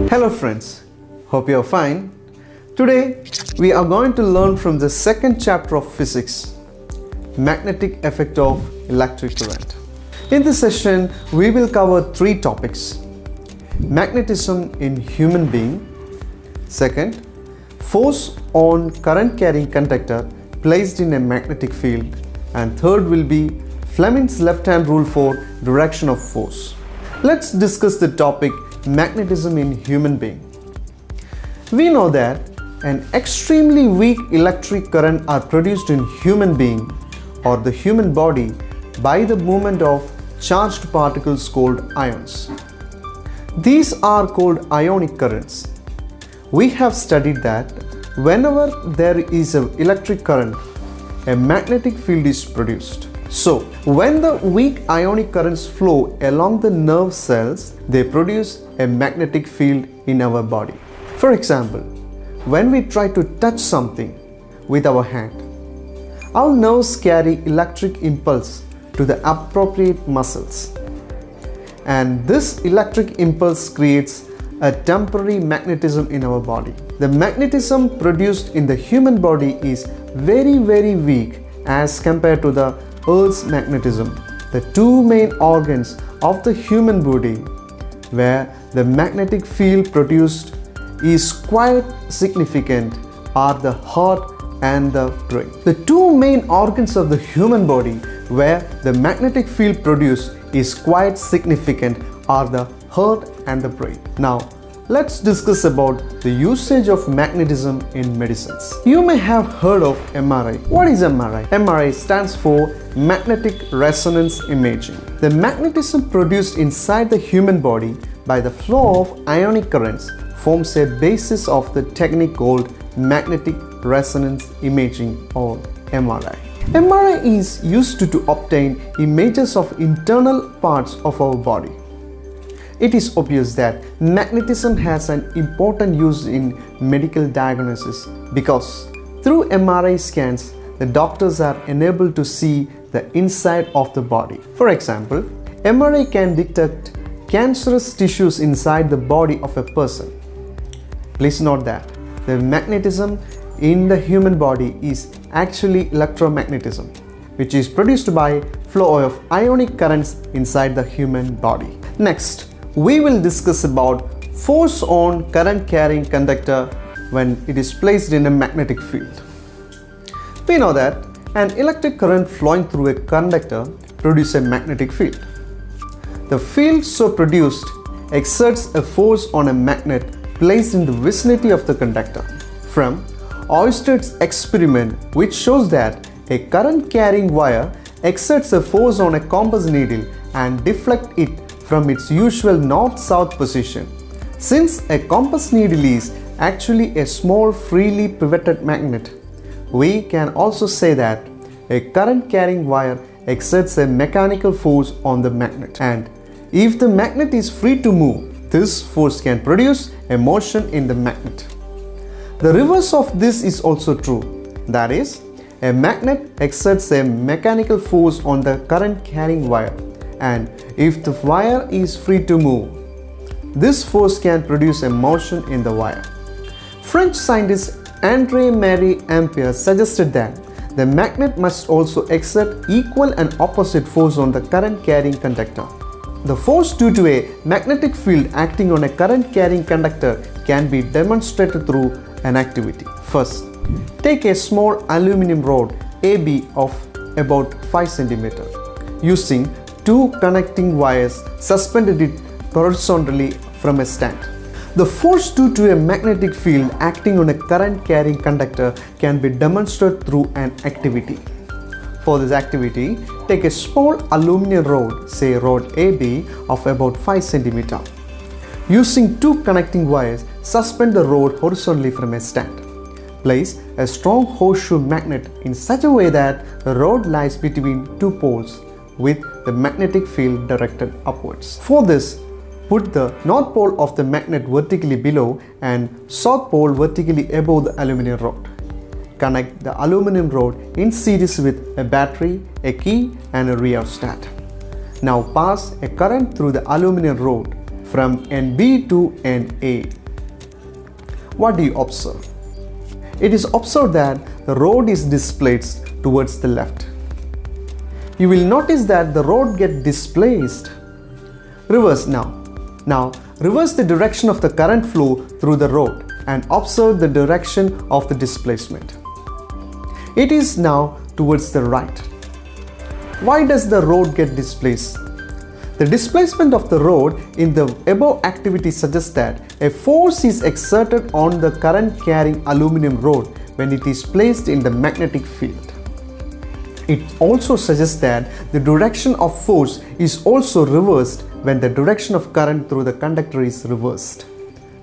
Hello friends, hope you are fine. Today we are going to learn from the second chapter of physics, magnetic effect of electric current. In this session we will cover three topics: magnetism in human being, second, force on current carrying conductor placed in a magnetic field, and third will be Fleming's left hand rule for direction of force. Let's discuss the topic magnetism in human being. We know that an extremely weak electric current are produced in human being or the human body by the movement of charged particles called ions. These are called ionic currents. We have studied that whenever there is an electric current, a magnetic field is produced. So, when the weak ionic currents flow along the nerve cells, they produce a magnetic field in our body. For example, when we try to touch something with our hand, our nerves carry electric impulse to the appropriate muscles. And this electric impulse creates a temporary magnetism in our body. The magnetism produced in the human body is very weak as compared to the Earth's magnetism. The two main organs of the human body where the magnetic field produced is quite significant are the heart and the brain. The two main organs of the human body where the magnetic field produced is quite significant are the heart and the brain. Now, let's discuss about the usage of magnetism in medicines. You may have heard of MRI. What is MRI? MRI stands for magnetic resonance imaging. The magnetism produced inside the human body by the flow of ionic currents forms a basis of the technique called magnetic resonance imaging or MRI. MRI is used to obtain images of internal parts of our body. It is obvious that magnetism has an important use in medical diagnosis because through MRI scans, the doctors are enabled to see the inside of the body. For example, MRI can detect cancerous tissues inside the body of a person. Please note that the magnetism in the human body is actually electromagnetism, which is produced by flow of ionic currents inside the human body. Next, we will discuss about force on current carrying conductor when it is placed in a magnetic field. We know that an electric current flowing through a conductor produces a magnetic field. The field so produced exerts a force on a magnet placed in the vicinity of the conductor. From Oersted's experiment, which shows that a current carrying wire exerts a force on a compass needle and deflects it from its usual north-south position. Since a compass needle is actually a small freely pivoted magnet, we can also say that a current carrying wire exerts a mechanical force on the magnet, and if the magnet is free to move, this force can produce a motion in the magnet. The reverse of this is also true, that is, a magnet exerts a mechanical force on the current carrying wire, and if the wire is free to move, this force can produce a motion in the wire. French scientist André-Marie Ampère suggested that the magnet must also exert equal and opposite force on the current carrying conductor. The force due to a magnetic field acting on a current carrying conductor can be demonstrated through an activity. First, take a small aluminum rod AB of about 5 cm. Using two connecting wires, suspended it horizontally from a stand. The force due to a magnetic field acting on a current carrying conductor can be demonstrated through an activity. For this activity, take a small aluminum rod, say rod AB of about 5 cm. Using two connecting wires, suspend the rod horizontally from a stand. Place a strong horseshoe magnet in such a way that the rod lies between two poles with the magnetic field directed upwards. For this, put the north pole of the magnet vertically below and south pole vertically above the aluminum rod. Connect the aluminum rod in series with a battery, a key and a rheostat. now pass a current through the aluminum rod from NB to NA. What do you observe? It is observed that the rod is displaced towards the left. You will notice that the rod gets displaced. Reverse now. Now reverse the direction of the current flow through the rod and observe the direction of the displacement. It is now towards the right. Why does the rod get displaced? The displacement of the rod in the above activity suggests that a force is exerted on the current carrying aluminum rod when it is placed in the magnetic field. It also suggests that the direction of force is also reversed when the direction of current through the conductor is reversed.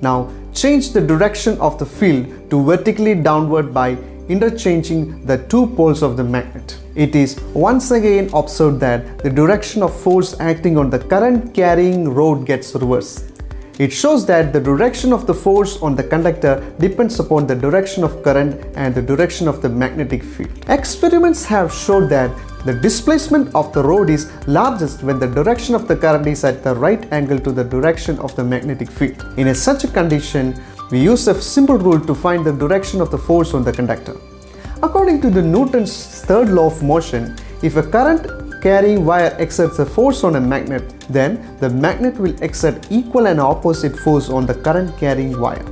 Now change the direction of the field to vertically downward by interchanging the two poles of the magnet. It is once again observed that the direction of force acting on the current carrying rod gets reversed. It shows that the direction of the force on the conductor depends upon the direction of current and the direction of the magnetic field. Experiments have showed that the displacement of the rod is largest when the direction of the current is at the right angle to the direction of the magnetic field. In such a condition, we use a simple rule to find the direction of the force on the conductor. According to the Newton's third law of motion, if a current carrying wire exerts a force on a magnet, then the magnet will exert equal and opposite force on the current carrying wire.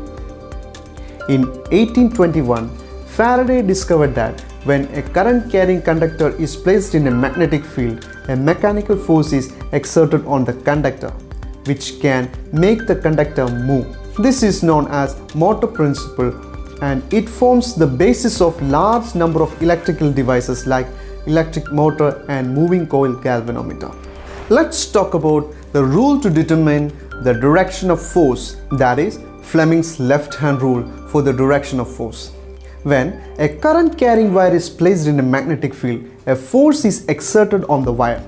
In 1821, Faraday discovered that when a current carrying conductor is placed in a magnetic field, a mechanical force is exerted on the conductor, which can make the conductor move. This is known as motor principle, and it forms the basis of large number of electrical devices like electric motor and moving coil galvanometer. Let's talk about the rule to determine the direction of force, that is Fleming's left-hand rule for the direction of force. When a current carrying wire is placed in a magnetic field, a force is exerted on the wire.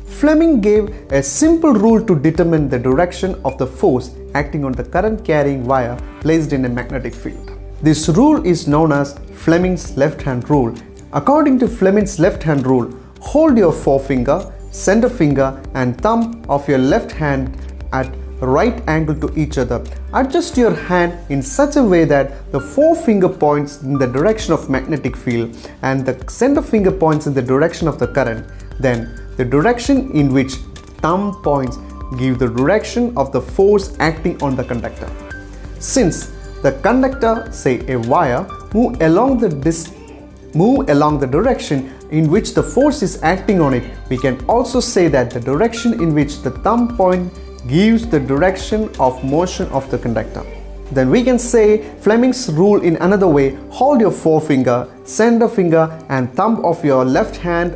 Fleming gave a simple rule to determine the direction of the force acting on the current carrying wire placed in a magnetic field. This rule is known as Fleming's left-hand rule. According to Fleming's left-hand rule, hold your forefinger, center finger and thumb of your left hand at right angle to each other. Adjust your hand in such a way that the forefinger points in the direction of magnetic field and the center finger points in the direction of the current. Then the direction in which thumb points give the direction of the force acting on the conductor. Since the conductor, say a wire, move along the direction in which the force is acting on it, we can also say that the direction in which the thumb point gives the direction of motion of the conductor. Then we can say Fleming's rule in another way: hold your forefinger, center finger and thumb of your left hand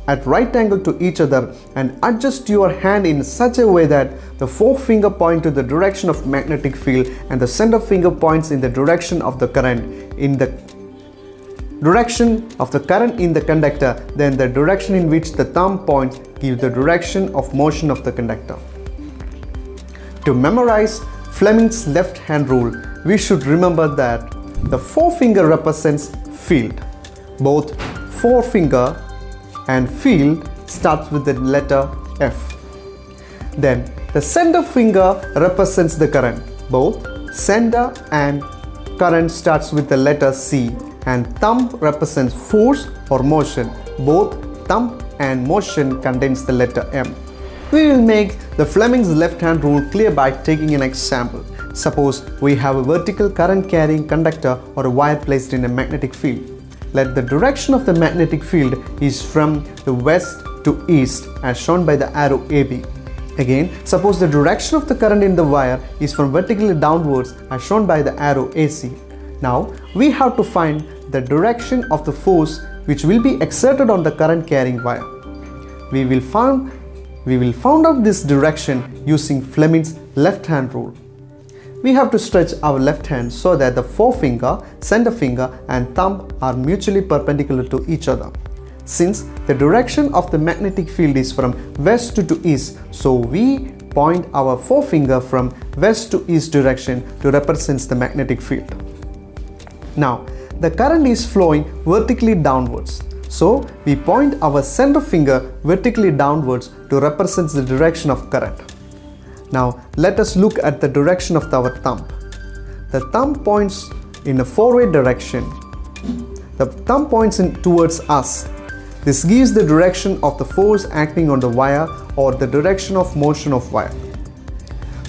at right angle to each other and adjust your hand in such a way that the forefinger point to the direction of magnetic field and the center finger points in the direction of the current in the conductor. Then the direction in which the thumb points gives the direction of motion of the conductor. To memorize Fleming's left-hand rule, we should remember that the forefinger represents field. Both forefinger and field starts with the letter F. Then the center finger represents the current. Both center and current starts with the letter C, and thumb represents force or motion. Both thumb and motion contains the letter M. We will make the Fleming's left-hand rule clear by taking an example. Suppose we have a vertical current carrying conductor or a wire placed in a magnetic field. Let the direction of the magnetic field is from the west to east as shown by the arrow AB. Again, suppose the direction of the current in the wire is from vertically downwards as shown by the arrow AC. Now we have to find the direction of the force which will be exerted on the current carrying wire. We will find out this direction using Fleming's left-hand rule. We have to stretch our left hand so that the forefinger, center finger and thumb are mutually perpendicular to each other. Since the direction of the magnetic field is from west to east, so we point our forefinger from west to east direction to represent the magnetic field. Now, the current is flowing vertically downwards. So we point our center finger vertically downwards to represent the direction of current. Now let us look at the direction of our thumb. The thumb points in a forward direction. The thumb points towards us. This gives the direction of the force acting on the wire or the direction of motion of wire.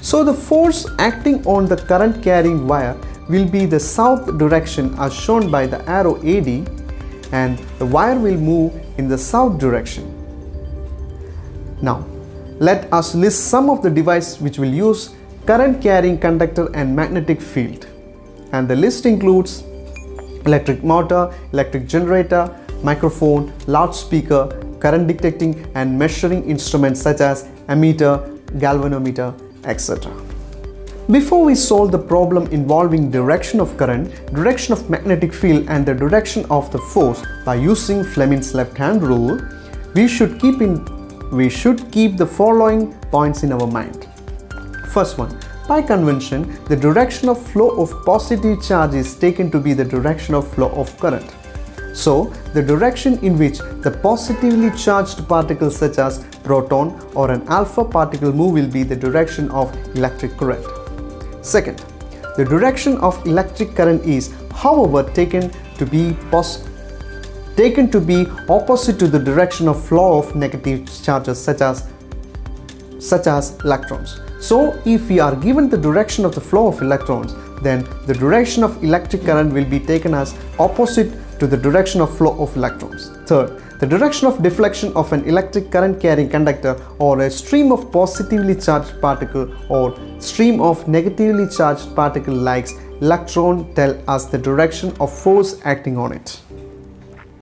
So the force acting on the current carrying wire will be the south direction as shown by the arrow AD, and the wire will move in the south direction. Now let us list some of the devices which will use current carrying conductor and magnetic field, and the list includes electric motor, electric generator, microphone, loudspeaker, current detecting and measuring instruments such as ammeter, galvanometer, etc. Before we solve the problem involving direction of current, direction of magnetic field and the direction of the force by using Fleming's left-hand rule, we should keep the following points in our mind. First one, by convention, the direction of flow of positive charge is taken to be the direction of flow of current. So, the direction in which the positively charged particles such as proton or an alpha particle move will be the direction of electric current. Second, the direction of electric current is, however, taken to be opposite to the direction of flow of negative charges such as electrons. So, if we are given the direction of the flow of electrons, then the direction of electric current will be taken as opposite to the direction of flow of electrons. Third, the direction of deflection of an electric current carrying conductor or a stream of positively charged particle or stream of negatively charged particle like electron tell us the direction of force acting on it.